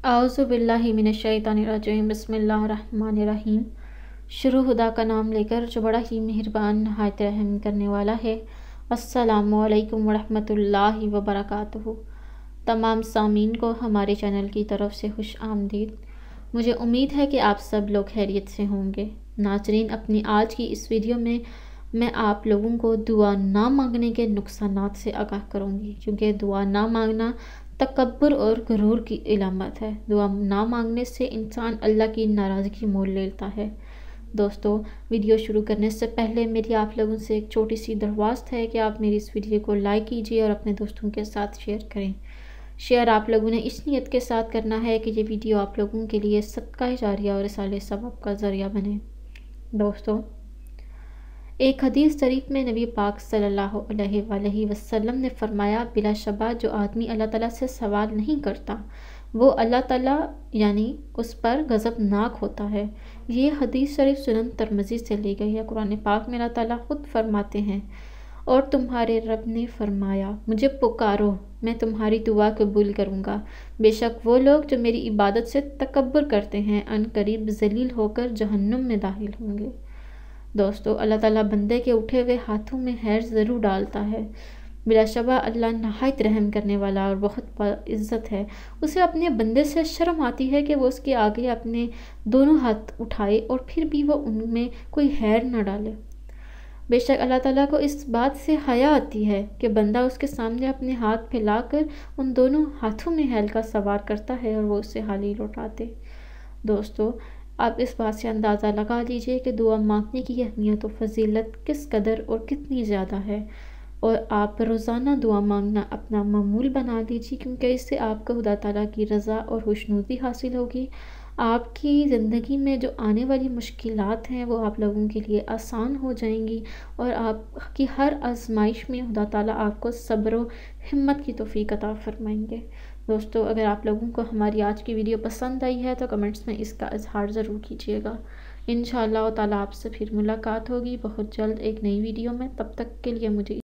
اعوذ باللہ من الشیطان الرجیم، بسم اللہ الرحمن الرحیم۔ شروع خدا کا نام لے کر جو بڑا ہی مہربان نہایت رحم کرنے والا ہے۔ السلام علیکم ورحمۃ اللہ وبرکاتہ۔ تمام سامعین کو ہمارے چینل کی طرف سے خوش آمدید۔ مجھے امید ہے کہ آپ سب لوگ خیریت سے ہوں گے۔ ناظرین، اپنی آج کی اس ویڈیو میں آپ لوگوں کو دعا نہ مانگنے کے نقصانات سے آگاہ کروں گی، کیونکہ دعا نہ مانگنا تکبر اور غرور کی علامت ہے۔ دعا نہ مانگنے سے انسان اللہ کی ناراضگی مول لیتا ہے۔ دوستو، ویڈیو شروع کرنے سے پہلے میری آپ لوگوں سے ایک چھوٹی سی درخواست ہے کہ آپ میری اس ویڈیو کو لائک کیجیے اور اپنے دوستوں کے ساتھ شیئر کریں۔ شیئر آپ لوگوں نے اس نیت کے ساتھ کرنا ہے کہ یہ ویڈیو آپ لوگوں کے لیے صدقہ جاریہ اور رسالہ ثواب کا ذریعہ بنے۔ دوستو، ایک حدیث شریف میں نبی پاک صلی اللہ علیہ وآلہ وسلم نے فرمایا، بلا شبہ جو آدمی اللہ تعالیٰ سے سوال نہیں کرتا وہ اللہ تعالیٰ یعنی اس پر غضبناک ہوتا ہے۔ یہ حدیث شریف سنن ترمذی سے لی گئی ہے۔ قرآن پاک میں اللہ تعالیٰ خود فرماتے ہیں، اور تمہارے رب نے فرمایا، مجھے پکارو میں تمہاری دعا قبول کروں گا۔ بے شک وہ لوگ جو میری عبادت سے تکبر کرتے ہیں ان قریب ذلیل ہو کر جہنم میں داخل ہوں گے۔ دوستو، اللہ تعالیٰ بندے کے اٹھے ہوئے ہاتھوں میں خیر ضرور ڈالتا ہے۔ بلا شبہ اللہ نہایت رحم کرنے والا اور بہت عزت ہے۔ اسے اپنے بندے سے شرم آتی ہے کہ وہ اس کے آگے اپنے دونوں ہاتھ اٹھائے اور پھر بھی وہ ان میں کوئی خیر نہ ڈالے۔ بے شک اللہ تعالیٰ کو اس بات سے حیا آتی ہے کہ بندہ اس کے سامنے اپنے ہاتھ پھیلا کر ان دونوں ہاتھوں میں خیر کا سوال کرتا ہے اور وہ اسے خالی لوٹاتے۔ دوستو، آپ اس بات سے اندازہ لگا لیجئے کہ دعا مانگنے کی اہمیت و فضیلت کس قدر اور کتنی زیادہ ہے، اور آپ روزانہ دعا مانگنا اپنا معمول بنا لیجئے، کیونکہ اس سے آپ کو خدا تعالیٰ کی رضا اور خوشنودی حاصل ہوگی۔ آپ کی زندگی میں جو آنے والی مشکلات ہیں وہ آپ لوگوں کے لیے آسان ہو جائیں گی، اور آپ کی ہر آزمائش میں خدا تعالیٰ آپ کو صبر و ہمت کی توفیق عطا فرمائیں گے۔ دوستو، اگر آپ لوگوں کو ہماری آج کی ویڈیو پسند آئی ہے تو کمنٹس میں اس کا اظہار ضرور کیجیے گا۔ انشاءاللہ تعالیٰ آپ سے پھر ملاقات ہوگی بہت جلد ایک نئی ویڈیو میں۔ تب تک کے لیے مجھے